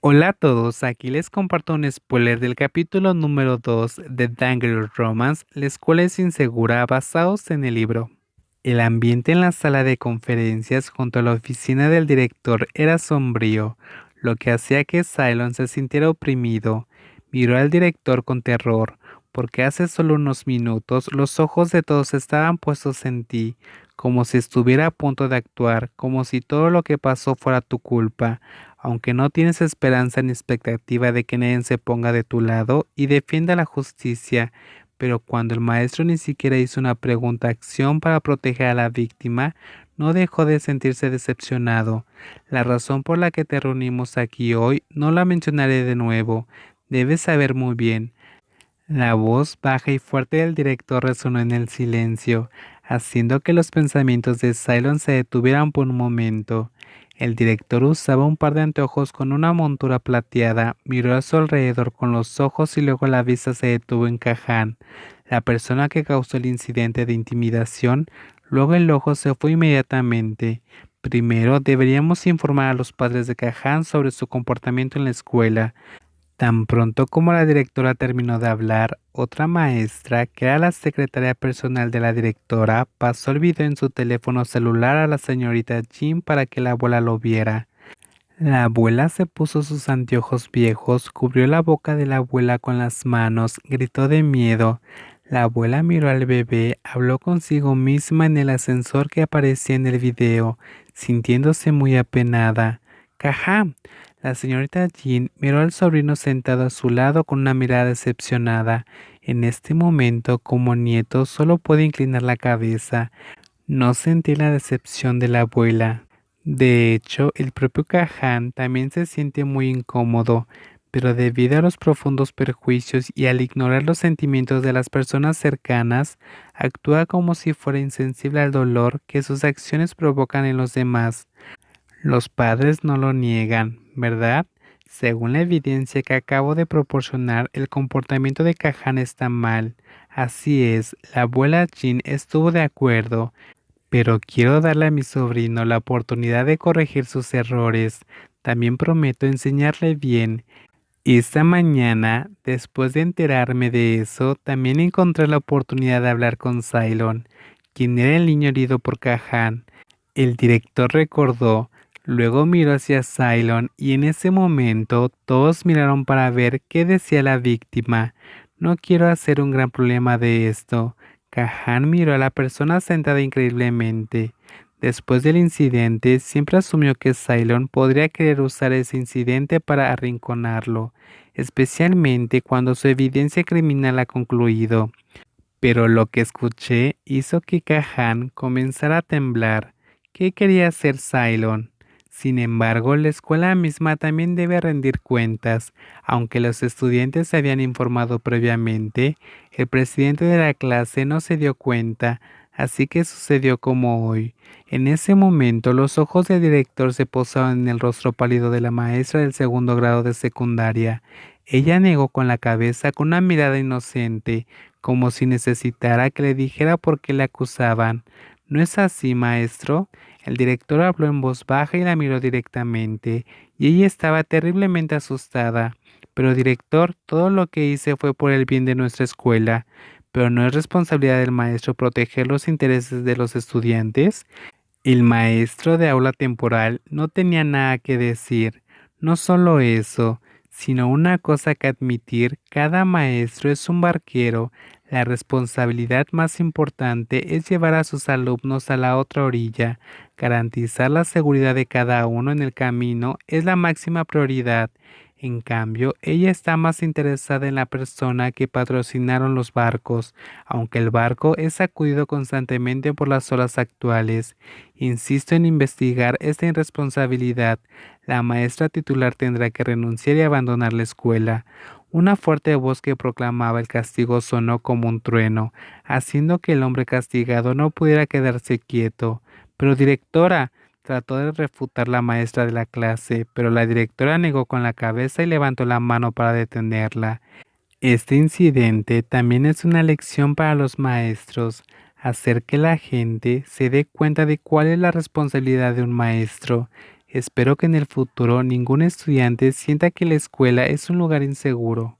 Hola a todos, aquí les comparto un spoiler del capítulo número 2 de Dangerous Romance, La escuela es insegura, basados en el libro. El ambiente en la sala de conferencias junto a la oficina del director era sombrío, lo que hacía que Cylon se sintiera oprimido. Miró al director con terror, porque hace solo unos minutos los ojos de todos estaban puestos en ti, como si estuviera a punto de actuar, como si todo lo que pasó fuera tu culpa, aunque no tienes esperanza ni expectativa de que nadie se ponga de tu lado y defienda la justicia. Pero cuando el maestro ni siquiera hizo una pregunta acción para proteger a la víctima, no dejó de sentirse decepcionado. La razón por la que te reunimos aquí hoy no la mencionaré de nuevo. Debes saber muy bien. La voz baja y fuerte del director resonó en el silencio, haciendo que los pensamientos de Cylon se detuvieran por un momento. El director usaba un par de anteojos con una montura plateada, miró a su alrededor con los ojos y luego la vista se detuvo en Kahan, la persona que causó el incidente de intimidación. Luego el ojo se fue inmediatamente. Primero deberíamos informar a los padres de Kahan sobre su comportamiento en la escuela. Tan pronto como la directora terminó de hablar, otra maestra, que era la secretaria personal de la directora, pasó el video en su teléfono celular a la señorita Jean para que la abuela lo viera. La abuela se puso sus anteojos viejos, cubrió la boca de la abuela con las manos, gritó de miedo. La abuela miró al bebé, habló consigo misma en el ascensor que aparecía en el video, sintiéndose muy apenada. ¡Caja! La señorita Jean miró al sobrino sentado a su lado con una mirada decepcionada. En este momento, como nieto, solo puede inclinar la cabeza. No sentí la decepción de la abuela. De hecho, el propio Cahan también se siente muy incómodo, pero debido a los profundos perjuicios y al ignorar los sentimientos de las personas cercanas, actúa como si fuera insensible al dolor que sus acciones provocan en los demás. Los padres no lo niegan, ¿verdad? Según la evidencia que acabo de proporcionar, el comportamiento de Cahan está mal. Así es, la abuela Jean estuvo de acuerdo, pero quiero darle a mi sobrino la oportunidad de corregir sus errores. También prometo enseñarle bien. Esta mañana, después de enterarme de eso, también encontré la oportunidad de hablar con Cylon, quien era el niño herido por Kahan. El director recordó, luego miró hacia Cylon y en ese momento todos miraron para ver qué decía la víctima. No quiero hacer un gran problema de esto. Kahan miró a la persona sentada increíblemente. Después del incidente, siempre asumió que Cylon podría querer usar ese incidente para arrinconarlo, especialmente cuando su evidencia criminal ha concluido. Pero lo que escuché hizo que Kahan comenzara a temblar. ¿Qué quería hacer Cylon? Sin embargo, la escuela misma también debe rendir cuentas. Aunque los estudiantes se habían informado previamente, el presidente de la clase no se dio cuenta, así que sucedió como hoy. En ese momento, los ojos del director se posaron en el rostro pálido de la maestra del segundo grado de secundaria. Ella negó con la cabeza con una mirada inocente, como si necesitara que le dijera por qué le acusaban. ¿No es así, maestro? El director habló en voz baja y la miró directamente, y ella estaba terriblemente asustada. Pero, director, todo lo que hice fue por el bien de nuestra escuela. ¿Pero no es responsabilidad del maestro proteger los intereses de los estudiantes? El maestro de aula temporal no tenía nada que decir. No solo eso, sino una cosa que admitir: cada maestro es un barquero. La responsabilidad más importante es llevar a sus alumnos a la otra orilla. Garantizar la seguridad de cada uno en el camino es la máxima prioridad. En cambio, ella está más interesada en la persona que patrocinaron los barcos, aunque el barco es sacudido constantemente por las olas actuales. Insisto en investigar esta irresponsabilidad. La maestra titular tendrá que renunciar y abandonar la escuela. Una fuerte voz que proclamaba el castigo sonó como un trueno, haciendo que el hombre castigado no pudiera quedarse quieto. Pero, directora, trató de refutar la maestra de la clase, pero la directora negó con la cabeza y levantó la mano para detenerla. Este incidente también es una lección para los maestros: hacer que la gente se dé cuenta de cuál es la responsabilidad de un maestro. Espero que en el futuro ningún estudiante sienta que la escuela es un lugar inseguro.